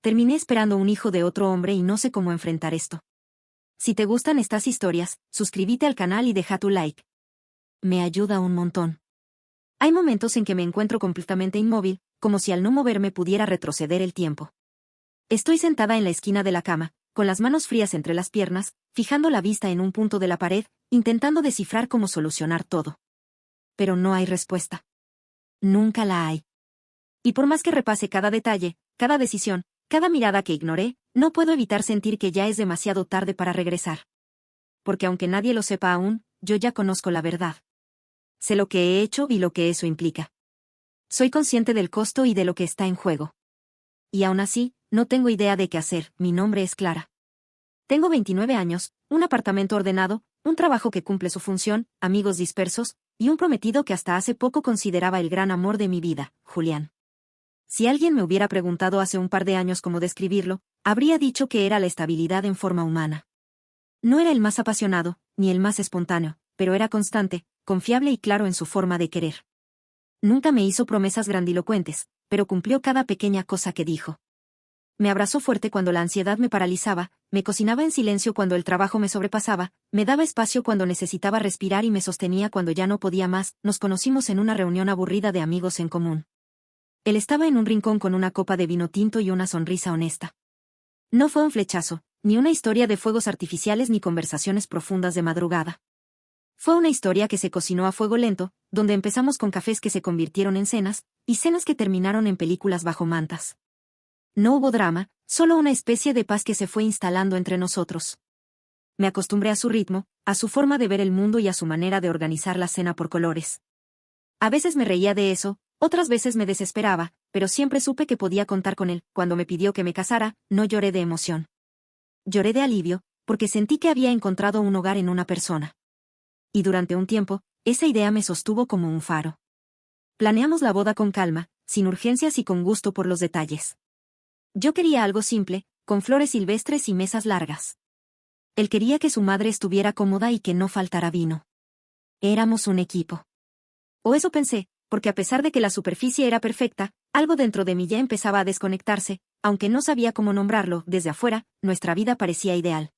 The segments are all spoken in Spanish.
terminé esperando un hijo de otro hombre y no sé cómo enfrentar esto. Si te gustan estas historias, suscríbete al canal y deja tu like. Me ayuda un montón. Hay momentos en que me encuentro completamente inmóvil, como si al no moverme pudiera retroceder el tiempo. Estoy sentada en la esquina de la cama, con las manos frías entre las piernas, fijando la vista en un punto de la pared, intentando descifrar cómo solucionar todo. Pero no hay respuesta. Nunca la hay. Y por más que repase cada detalle, cada decisión, cada mirada que ignoré, no puedo evitar sentir que ya es demasiado tarde para regresar. Porque aunque nadie lo sepa aún, yo ya conozco la verdad. Sé lo que he hecho y lo que eso implica. Soy consciente del costo y de lo que está en juego. Y aún así, no tengo idea de qué hacer. Mi nombre es Clara. Tengo 29 años, un apartamento ordenado, un trabajo que cumple su función, amigos dispersos, y un prometido que hasta hace poco consideraba el gran amor de mi vida, Julián. Si alguien me hubiera preguntado hace un par de años cómo describirlo, habría dicho que era la estabilidad en forma humana. No era el más apasionado, ni el más espontáneo, pero era constante, confiable y claro en su forma de querer. Nunca me hizo promesas grandilocuentes, pero cumplió cada pequeña cosa que dijo. Me abrazó fuerte cuando la ansiedad me paralizaba, me cocinaba en silencio cuando el trabajo me sobrepasaba, me daba espacio cuando necesitaba respirar y me sostenía cuando ya no podía más. Nos conocimos en una reunión aburrida de amigos en común. Él estaba en un rincón con una copa de vino tinto y una sonrisa honesta. No fue un flechazo, ni una historia de fuegos artificiales ni conversaciones profundas de madrugada. Fue una historia que se cocinó a fuego lento, donde empezamos con cafés que se convirtieron en cenas, y cenas que terminaron en películas bajo mantas. No hubo drama, solo una especie de paz que se fue instalando entre nosotros. Me acostumbré a su ritmo, a su forma de ver el mundo y a su manera de organizar la cena por colores. A veces me reía de eso, otras veces me desesperaba, pero siempre supe que podía contar con él. Cuando me pidió que me casara, no lloré de emoción. Lloré de alivio, porque sentí que había encontrado un hogar en una persona. Y durante un tiempo, esa idea me sostuvo como un faro. Planeamos la boda con calma, sin urgencias y con gusto por los detalles. Yo quería algo simple, con flores silvestres y mesas largas. Él quería que su madre estuviera cómoda y que no faltara vino. Éramos un equipo. O eso pensé, porque a pesar de que la superficie era perfecta, algo dentro de mí ya empezaba a desconectarse, aunque no sabía cómo nombrarlo. Desde afuera, nuestra vida parecía ideal.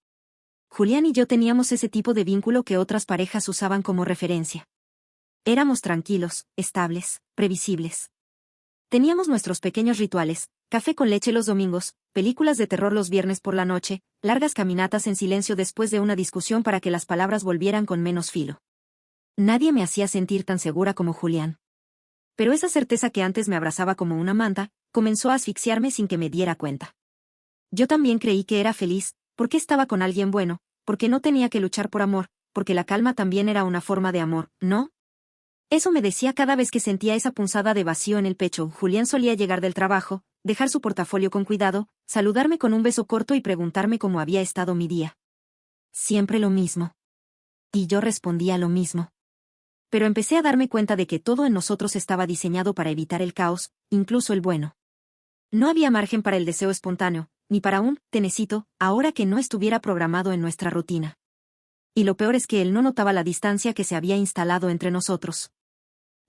Julián y yo teníamos ese tipo de vínculo que otras parejas usaban como referencia. Éramos tranquilos, estables, previsibles. Teníamos nuestros pequeños rituales, café con leche los domingos, películas de terror los viernes por la noche, largas caminatas en silencio después de una discusión para que las palabras volvieran con menos filo. Nadie me hacía sentir tan segura como Julián. Pero esa certeza que antes me abrazaba como una manta, comenzó a asfixiarme sin que me diera cuenta. Yo también creí que era feliz, porque estaba con alguien bueno, porque no tenía que luchar por amor, porque la calma también era una forma de amor, ¿no? Eso me decía cada vez que sentía esa punzada de vacío en el pecho. Julián solía llegar del trabajo, dejar su portafolio con cuidado, saludarme con un beso corto y preguntarme cómo había estado mi día. Siempre lo mismo. Y yo respondía lo mismo. Pero empecé a darme cuenta de que todo en nosotros estaba diseñado para evitar el caos, incluso el bueno. No había margen para el deseo espontáneo, ni para un «te necesito», ahora que no estuviera programado en nuestra rutina. Y lo peor es que él no notaba la distancia que se había instalado entre nosotros.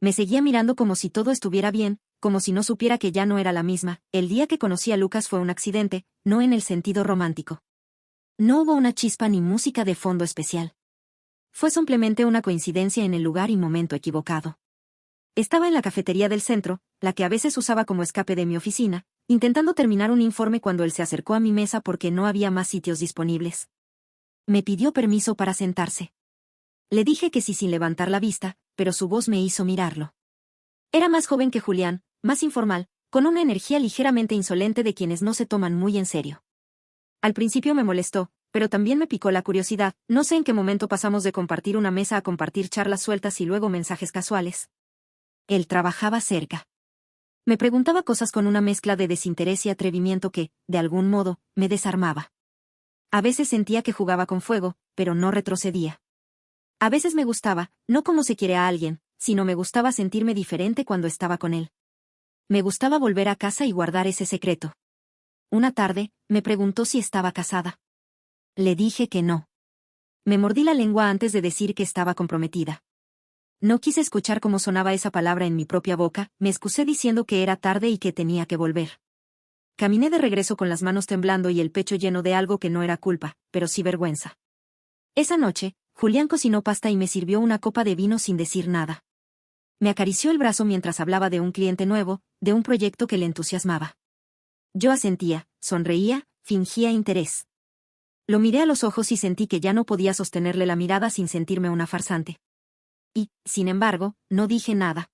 Me seguía mirando como si todo estuviera bien, como si no supiera que ya no era la misma. El día que conocí a Lucas fue un accidente, no en el sentido romántico. No hubo una chispa ni música de fondo especial. Fue simplemente una coincidencia en el lugar y momento equivocado. Estaba en la cafetería del centro, la que a veces usaba como escape de mi oficina, intentando terminar un informe cuando él se acercó a mi mesa porque no había más sitios disponibles. Me pidió permiso para sentarse. Le dije que sí sin levantar la vista, pero su voz me hizo mirarlo. Era más joven que Julián, más informal, con una energía ligeramente insolente de quienes no se toman muy en serio. Al principio me molestó, pero también me picó la curiosidad. No sé en qué momento pasamos de compartir una mesa a compartir charlas sueltas y luego mensajes casuales. Él trabajaba cerca. Me preguntaba cosas con una mezcla de desinterés y atrevimiento que, de algún modo, me desarmaba. A veces sentía que jugaba con fuego, pero no retrocedía. A veces me gustaba, no como se quiere a alguien, sino me gustaba sentirme diferente cuando estaba con él. Me gustaba volver a casa y guardar ese secreto. Una tarde, me preguntó si estaba casada. Le dije que no. Me mordí la lengua antes de decir que estaba comprometida. No quise escuchar cómo sonaba esa palabra en mi propia boca, me excusé diciendo que era tarde y que tenía que volver. Caminé de regreso con las manos temblando y el pecho lleno de algo que no era culpa, pero sí vergüenza. Esa noche, Julián cocinó pasta y me sirvió una copa de vino sin decir nada. Me acarició el brazo mientras hablaba de un cliente nuevo, de un proyecto que le entusiasmaba. Yo asentía, sonreía, fingía interés. Lo miré a los ojos y sentí que ya no podía sostenerle la mirada sin sentirme una farsante. Y, sin embargo, no dije nada.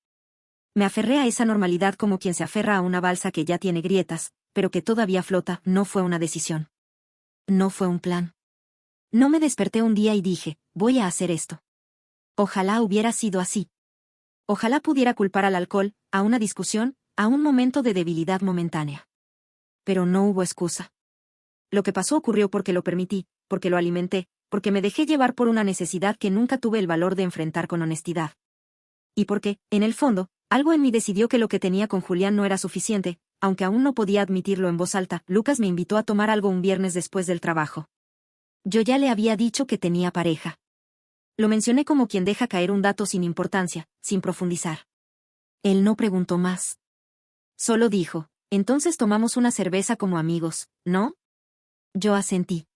Me aferré a esa normalidad como quien se aferra a una balsa que ya tiene grietas, pero que todavía flota. No fue una decisión. No fue un plan. No me desperté un día y dije, voy a hacer esto. Ojalá hubiera sido así. Ojalá pudiera culpar al alcohol, a una discusión, a un momento de debilidad momentánea. Pero no hubo excusa. Lo que pasó ocurrió porque lo permití, porque lo alimenté, porque me dejé llevar por una necesidad que nunca tuve el valor de enfrentar con honestidad. Y porque, en el fondo, algo en mí decidió que lo que tenía con Julián no era suficiente, aunque aún no podía admitirlo en voz alta. Lucas me invitó a tomar algo un viernes después del trabajo. Yo ya le había dicho que tenía pareja. Lo mencioné como quien deja caer un dato sin importancia, sin profundizar. Él no preguntó más. Solo dijo, entonces tomamos una cerveza como amigos, ¿no? Yo asentí.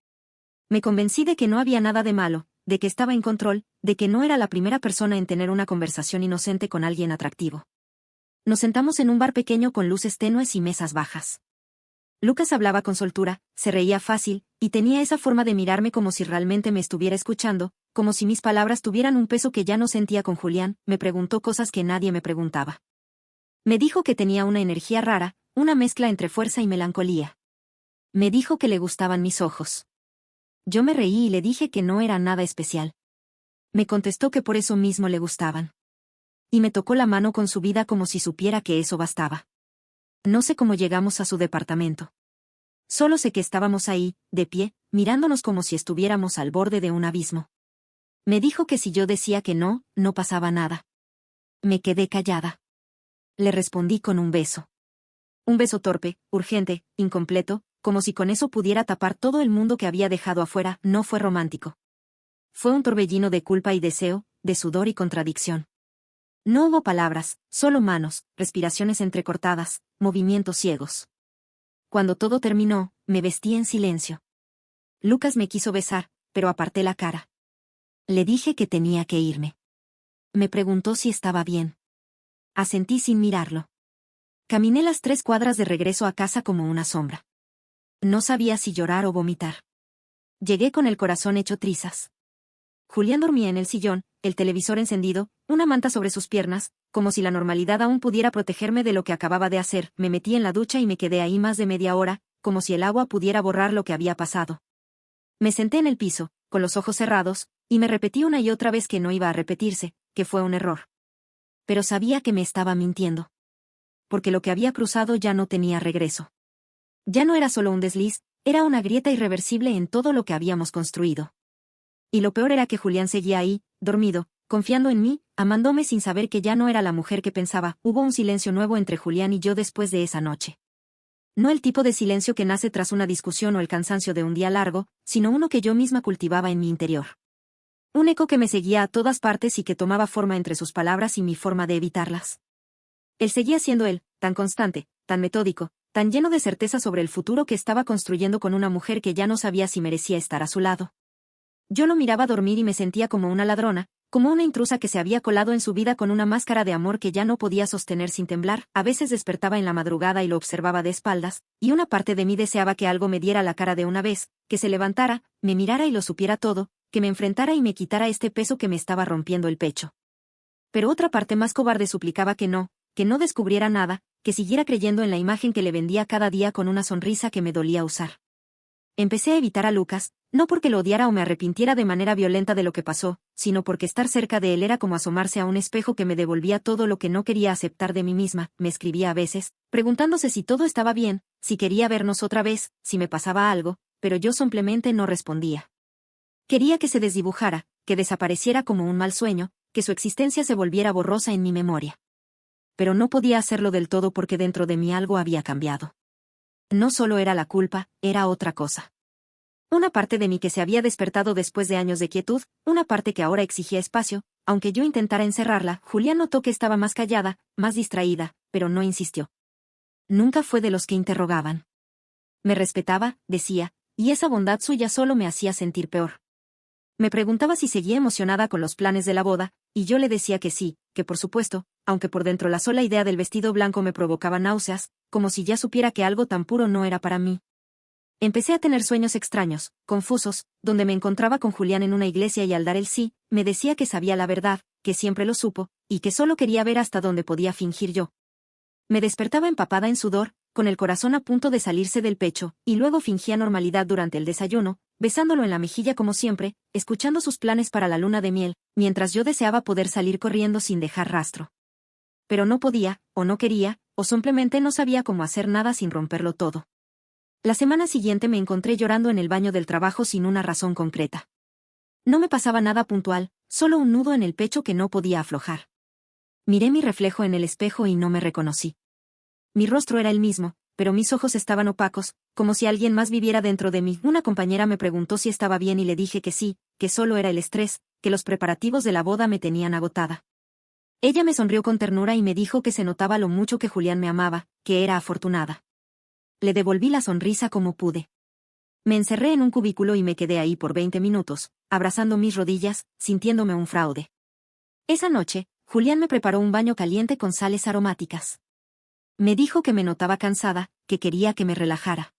Me convencí de que no había nada de malo, de que estaba en control, de que no era la primera persona en tener una conversación inocente con alguien atractivo. Nos sentamos en un bar pequeño con luces tenues y mesas bajas. Lucas hablaba con soltura, se reía fácil, y tenía esa forma de mirarme como si realmente me estuviera escuchando, como si mis palabras tuvieran un peso que ya no sentía con Julián. Me preguntó cosas que nadie me preguntaba. Me dijo que tenía una energía rara, una mezcla entre fuerza y melancolía. Me dijo que le gustaban mis ojos. Yo me reí y le dije que no era nada especial. Me contestó que por eso mismo le gustaban. Y me tocó la mano con su vida como si supiera que eso bastaba. No sé cómo llegamos a su departamento. Solo sé que estábamos ahí, de pie, mirándonos como si estuviéramos al borde de un abismo. Me dijo que si yo decía que no, no pasaba nada. Me quedé callada. Le respondí con un beso. Un beso torpe, urgente, incompleto, como si con eso pudiera tapar todo el mundo que había dejado afuera. No fue romántico. Fue un torbellino de culpa y deseo, de sudor y contradicción. No hubo palabras, solo manos, respiraciones entrecortadas, movimientos ciegos. Cuando todo terminó, me vestí en silencio. Lucas me quiso besar, pero aparté la cara. Le dije que tenía que irme. Me preguntó si estaba bien. Asentí sin mirarlo. Caminé las 3 cuadras de regreso a casa como una sombra. No sabía si llorar o vomitar. Llegué con el corazón hecho trizas. Julián dormía en el sillón, el televisor encendido, una manta sobre sus piernas, como si la normalidad aún pudiera protegerme de lo que acababa de hacer. Me metí en la ducha y me quedé ahí más de media hora, como si el agua pudiera borrar lo que había pasado. Me senté en el piso, con los ojos cerrados, y me repetí una y otra vez que no iba a repetirse, que fue un error. Pero sabía que me estaba mintiendo. Porque lo que había cruzado ya no tenía regreso. Ya no era solo un desliz, era una grieta irreversible en todo lo que habíamos construido. Y lo peor era que Julián seguía ahí, dormido, confiando en mí, amándome sin saber que ya no era la mujer que pensaba. Hubo un silencio nuevo entre Julián y yo después de esa noche. No el tipo de silencio que nace tras una discusión o el cansancio de un día largo, sino uno que yo misma cultivaba en mi interior. Un eco que me seguía a todas partes y que tomaba forma entre sus palabras y mi forma de evitarlas. Él seguía siendo él, tan constante, tan metódico, tan lleno de certeza sobre el futuro que estaba construyendo con una mujer que ya no sabía si merecía estar a su lado. Yo lo miraba dormir y me sentía como una ladrona, como una intrusa que se había colado en su vida con una máscara de amor que ya no podía sostener sin temblar. A veces despertaba en la madrugada y lo observaba de espaldas, y una parte de mí deseaba que algo me diera la cara de una vez, que se levantara, me mirara y lo supiera todo, que me enfrentara y me quitara este peso que me estaba rompiendo el pecho. Pero otra parte más cobarde suplicaba que no descubriera nada, que siguiera creyendo en la imagen que le vendía cada día con una sonrisa que me dolía usar. Empecé a evitar a Lucas, no porque lo odiara o me arrepintiera de manera violenta de lo que pasó, sino porque estar cerca de él era como asomarse a un espejo que me devolvía todo lo que no quería aceptar de mí misma. Me escribía a veces, preguntándose si todo estaba bien, si quería vernos otra vez, si me pasaba algo, pero yo simplemente no respondía. Quería que se desdibujara, que desapareciera como un mal sueño, que su existencia se volviera borrosa en mi memoria. Pero no podía hacerlo del todo porque dentro de mí algo había cambiado. No solo era la culpa, era otra cosa. Una parte de mí que se había despertado después de años de quietud, una parte que ahora exigía espacio, aunque yo intentara encerrarla. Julián notó que estaba más callada, más distraída, pero no insistió. Nunca fue de los que interrogaban. Me respetaba, decía, y esa bondad suya solo me hacía sentir peor. Me preguntaba si seguía emocionada con los planes de la boda, y yo le decía que sí, que por supuesto, aunque por dentro la sola idea del vestido blanco me provocaba náuseas, como si ya supiera que algo tan puro no era para mí. Empecé a tener sueños extraños, confusos, donde me encontraba con Julián en una iglesia y al dar el sí, me decía que sabía la verdad, que siempre lo supo, y que solo quería ver hasta dónde podía fingir yo. Me despertaba empapada en sudor, con el corazón a punto de salirse del pecho, y luego fingía normalidad durante el desayuno, besándolo en la mejilla como siempre, escuchando sus planes para la luna de miel, mientras yo deseaba poder salir corriendo sin dejar rastro. Pero no podía, o no quería, o simplemente no sabía cómo hacer nada sin romperlo todo. La semana siguiente me encontré llorando en el baño del trabajo sin una razón concreta. No me pasaba nada puntual, solo un nudo en el pecho que no podía aflojar. Miré mi reflejo en el espejo y no me reconocí. Mi rostro era el mismo, pero mis ojos estaban opacos, como si alguien más viviera dentro de mí. Una compañera me preguntó si estaba bien y le dije que sí, que solo era el estrés, que los preparativos de la boda me tenían agotada. Ella me sonrió con ternura y me dijo que se notaba lo mucho que Julián me amaba, que era afortunada. Le devolví la sonrisa como pude. Me encerré en un cubículo y me quedé ahí por 20 minutos, abrazando mis rodillas, sintiéndome un fraude. Esa noche, Julián me preparó un baño caliente con sales aromáticas. Me dijo que me notaba cansada, que quería que me relajara.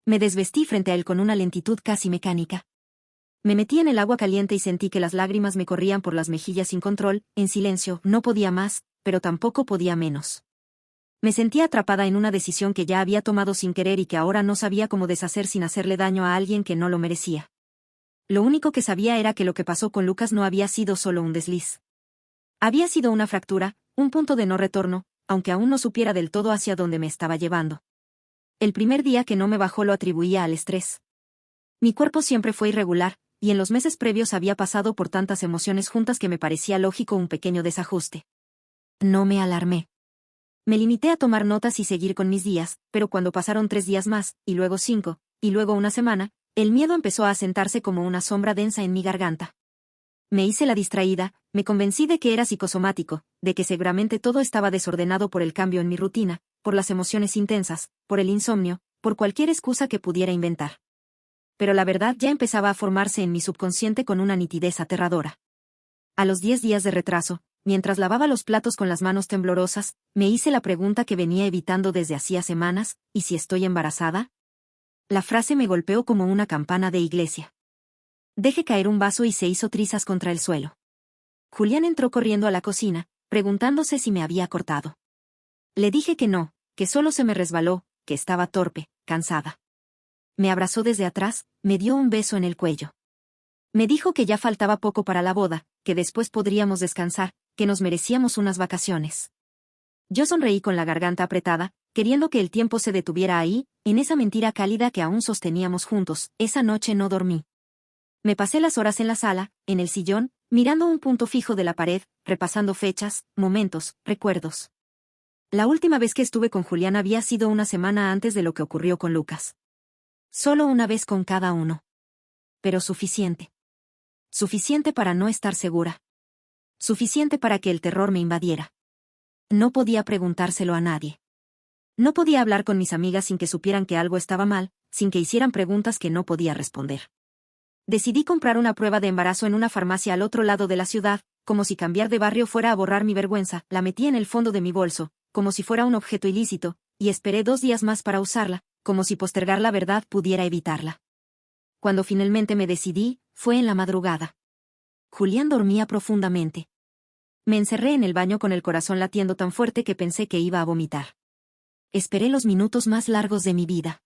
Me desvestí frente a él con una lentitud casi mecánica. Me metí en el agua caliente y sentí que las lágrimas me corrían por las mejillas sin control, en silencio, no podía más, pero tampoco podía menos. Me sentía atrapada en una decisión que ya había tomado sin querer y que ahora no sabía cómo deshacer sin hacerle daño a alguien que no lo merecía. Lo único que sabía era que lo que pasó con Lucas no había sido solo un desliz. Había sido una fractura, un punto de no retorno, aunque aún no supiera del todo hacia dónde me estaba llevando. El primer día que no me bajó lo atribuía al estrés. Mi cuerpo siempre fue irregular, y en los meses previos había pasado por tantas emociones juntas que me parecía lógico un pequeño desajuste. No me alarmé. Me limité a tomar notas y seguir con mis días, pero cuando pasaron 3 días más, y luego 5, y luego una semana, el miedo empezó a asentarse como una sombra densa en mi garganta. Me hice la distraída, me convencí de que era psicosomático, de que seguramente todo estaba desordenado por el cambio en mi rutina, por las emociones intensas, por el insomnio, por cualquier excusa que pudiera inventar. Pero la verdad ya empezaba a formarse en mi subconsciente con una nitidez aterradora. A los 10 días de retraso, mientras lavaba los platos con las manos temblorosas, me hice la pregunta que venía evitando desde hacía semanas, ¿y si estoy embarazada? La frase me golpeó como una campana de iglesia. Dejé caer un vaso y se hizo trizas contra el suelo. Julián entró corriendo a la cocina, preguntándose si me había cortado. Le dije que no, que solo se me resbaló, que estaba torpe, cansada. Me abrazó desde atrás, me dio un beso en el cuello. Me dijo que ya faltaba poco para la boda, que después podríamos descansar, que nos merecíamos unas vacaciones. Yo sonreí con la garganta apretada, queriendo que el tiempo se detuviera ahí, en esa mentira cálida que aún sosteníamos juntos. Esa noche no dormí. Me pasé las horas en la sala, en el sillón, mirando un punto fijo de la pared, repasando fechas, momentos, recuerdos. La última vez que estuve con Julián había sido una semana antes de lo que ocurrió con Lucas. Solo una vez con cada uno. Pero suficiente. Suficiente para no estar segura. Suficiente para que el terror me invadiera. No podía preguntárselo a nadie. No podía hablar con mis amigas sin que supieran que algo estaba mal, sin que hicieran preguntas que no podía responder. Decidí comprar una prueba de embarazo en una farmacia al otro lado de la ciudad, como si cambiar de barrio fuera a borrar mi vergüenza. La metí en el fondo de mi bolso, como si fuera un objeto ilícito, y esperé 2 días más para usarla, como si postergar la verdad pudiera evitarla. Cuando finalmente me decidí, fue en la madrugada. Julián dormía profundamente. Me encerré en el baño con el corazón latiendo tan fuerte que pensé que iba a vomitar. Esperé los minutos más largos de mi vida.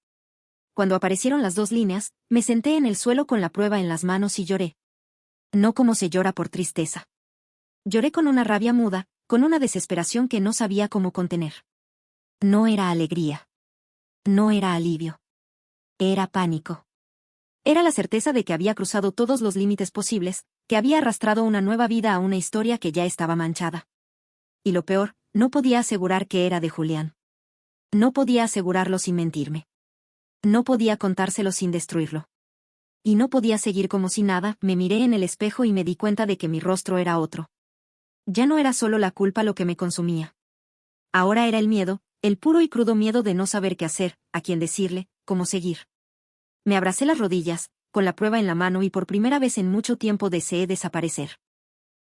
Cuando aparecieron las 2 líneas, me senté en el suelo con la prueba en las manos y lloré. No como se llora por tristeza. Lloré con una rabia muda, con una desesperación que no sabía cómo contener. No era alegría. No era alivio. Era pánico. Era la certeza de que había cruzado todos los límites posibles, que había arrastrado una nueva vida a una historia que ya estaba manchada. Y lo peor, no podía asegurar que era de Julián. No podía asegurarlo sin mentirme. No podía contárselo sin destruirlo. Y no podía seguir como si nada. Me miré en el espejo y me di cuenta de que mi rostro era otro. Ya no era solo la culpa lo que me consumía. Ahora era el miedo, el puro y crudo miedo de no saber qué hacer, a quién decirle, cómo seguir. Me abracé las rodillas, con la prueba en la mano y por primera vez en mucho tiempo deseé desaparecer.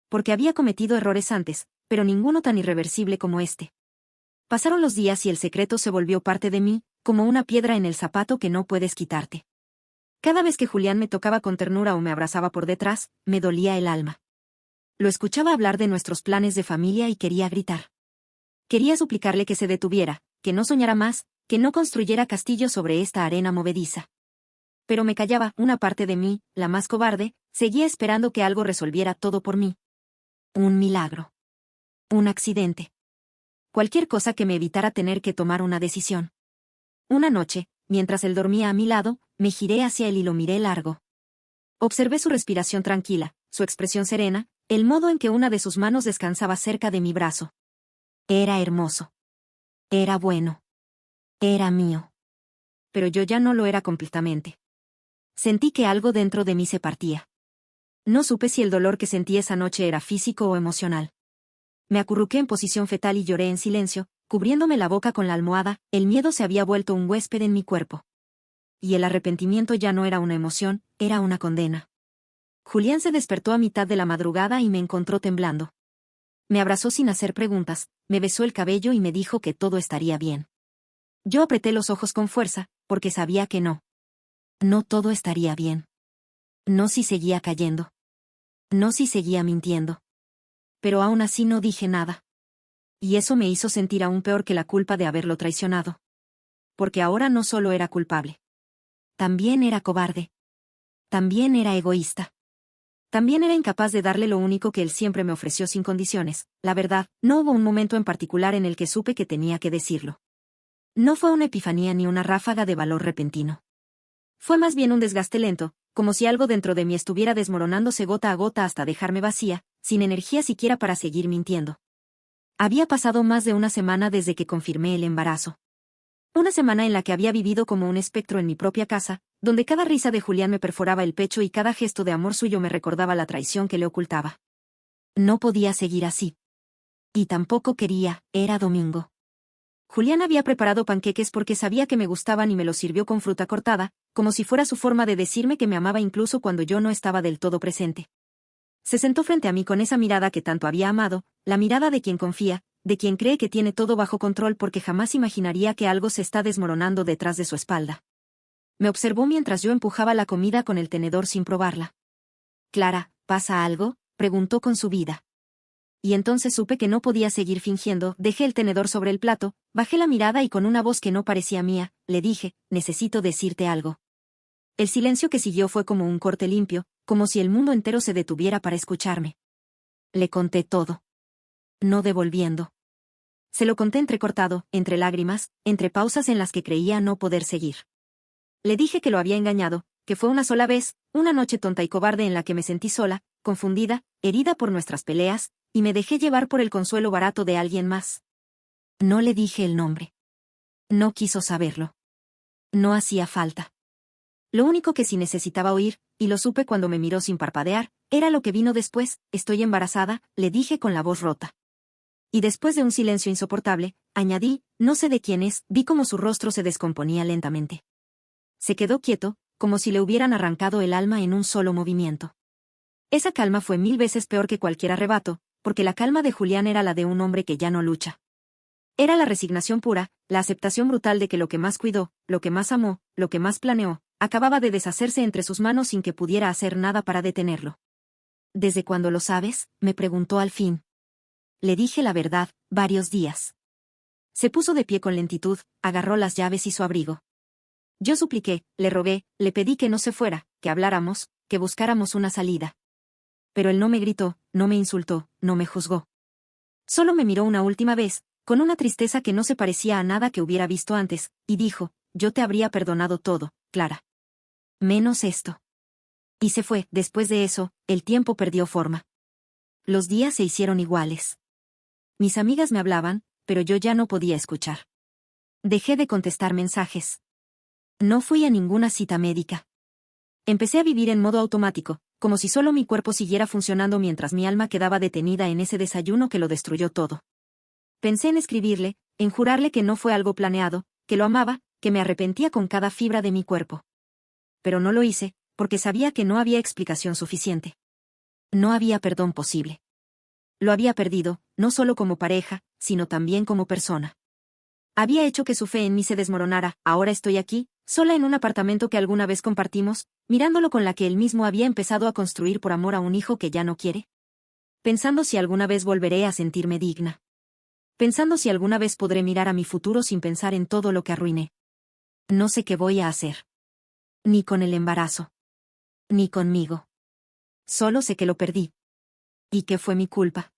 Porque había cometido errores antes, pero ninguno tan irreversible como este. Pasaron los días y el secreto se volvió parte de mí, como una piedra en el zapato que no puedes quitarte. Cada vez que Julián me tocaba con ternura o me abrazaba por detrás, me dolía el alma. Lo escuchaba hablar de nuestros planes de familia y quería gritar. Quería suplicarle que se detuviera, que no soñara más, que no construyera castillos sobre esta arena movediza. Pero me callaba. Una parte de mí, la más cobarde, seguía esperando que algo resolviera todo por mí. Un milagro. Un accidente. Cualquier cosa que me evitara tener que tomar una decisión. Una noche, mientras él dormía a mi lado, me giré hacia él y lo miré largo. Observé su respiración tranquila, su expresión serena, el modo en que una de sus manos descansaba cerca de mi brazo. Era hermoso. Era bueno. Era mío. Pero yo ya no lo era completamente. Sentí que algo dentro de mí se partía. No supe si el dolor que sentí esa noche era físico o emocional. Me acurruqué en posición fetal y lloré en silencio, cubriéndome la boca con la almohada. El miedo se había vuelto un huésped en mi cuerpo. Y el arrepentimiento ya no era una emoción, era una condena. Julián se despertó a mitad de la madrugada y me encontró temblando. Me abrazó sin hacer preguntas, me besó el cabello y me dijo que todo estaría bien. Yo apreté los ojos con fuerza, porque sabía que no. No todo estaría bien. No si seguía cayendo. No si seguía mintiendo. Pero aún así no dije nada. Y eso me hizo sentir aún peor que la culpa de haberlo traicionado. Porque ahora no solo era culpable. También era cobarde. También era egoísta. También era incapaz de darle lo único que él siempre me ofreció sin condiciones. La verdad, no hubo un momento en particular en el que supe que tenía que decirlo. No fue una epifanía ni una ráfaga de valor repentino. Fue más bien un desgaste lento, como si algo dentro de mí estuviera desmoronándose gota a gota hasta dejarme vacía, sin energía siquiera para seguir mintiendo. Había pasado más de una semana desde que confirmé el embarazo. Una semana en la que había vivido como un espectro en mi propia casa, donde cada risa de Julián me perforaba el pecho y cada gesto de amor suyo me recordaba la traición que le ocultaba. No podía seguir así. Y tampoco quería, era domingo. Julián había preparado panqueques porque sabía que me gustaban y me los sirvió con fruta cortada, como si fuera su forma de decirme que me amaba incluso cuando yo no estaba del todo presente. Se sentó frente a mí con esa mirada que tanto había amado, la mirada de quien confía, de quien cree que tiene todo bajo control porque jamás imaginaría que algo se está desmoronando detrás de su espalda. Me observó mientras yo empujaba la comida con el tenedor sin probarla. «Clara, ¿pasa algo?», preguntó con su vida. Y entonces supe que no podía seguir fingiendo, dejé el tenedor sobre el plato, bajé la mirada y con una voz que no parecía mía, le dije, «Necesito decirte algo». El silencio que siguió fue como un corte limpio, como si el mundo entero se detuviera para escucharme. Le conté todo. No devolviendo. Se lo conté entrecortado, entre lágrimas, entre pausas en las que creía no poder seguir. Le dije que lo había engañado, que fue una sola vez, una noche tonta y cobarde en la que me sentí sola, confundida, herida por nuestras peleas, y me dejé llevar por el consuelo barato de alguien más. No le dije el nombre. No quiso saberlo. No hacía falta. Lo único que sí necesitaba oír, y lo supe cuando me miró sin parpadear, era lo que vino después. «Estoy embarazada», le dije con la voz rota. Y después de un silencio insoportable, añadí, «No sé de quién es». Vi cómo su rostro se descomponía lentamente. Se quedó quieto, como si le hubieran arrancado el alma en un solo movimiento. Esa calma fue 1000 veces peor que cualquier arrebato, porque la calma de Julián era la de un hombre que ya no lucha. Era la resignación pura, la aceptación brutal de que lo que más cuidó, lo que más amó, lo que más planeó, acababa de deshacerse entre sus manos sin que pudiera hacer nada para detenerlo. «¿Desde cuándo lo sabes?», me preguntó al fin. Le dije la verdad, varios días. Se puso de pie con lentitud, agarró las llaves y su abrigo. Yo supliqué, le rogué, le pedí que no se fuera, que habláramos, que buscáramos una salida. Pero él no me gritó, no me insultó, no me juzgó. Solo me miró una última vez, con una tristeza que no se parecía a nada que hubiera visto antes, y dijo, «Yo te habría perdonado todo, Clara. Menos esto». Y se fue. Después de eso, el tiempo perdió forma. Los días se hicieron iguales. Mis amigas me hablaban, pero yo ya no podía escuchar. Dejé de contestar mensajes. No fui a ninguna cita médica. Empecé a vivir en modo automático, como si solo mi cuerpo siguiera funcionando mientras mi alma quedaba detenida en ese desayuno que lo destruyó todo. Pensé en escribirle, en jurarle que no fue algo planeado, que lo amaba, que me arrepentía con cada fibra de mi cuerpo. Pero no lo hice, porque sabía que no había explicación suficiente. No había perdón posible. Lo había perdido, no solo como pareja, sino también como persona. Había hecho que su fe en mí se desmoronara. Ahora estoy aquí, sola en un apartamento que alguna vez compartimos, mirándolo con la que él mismo había empezado a construir por amor a un hijo que ya no quiere. Pensando si alguna vez volveré a sentirme digna. Pensando si alguna vez podré mirar a mi futuro sin pensar en todo lo que arruiné. No sé qué voy a hacer. Ni con el embarazo. Ni conmigo. Solo sé que lo perdí. Y que fue mi culpa.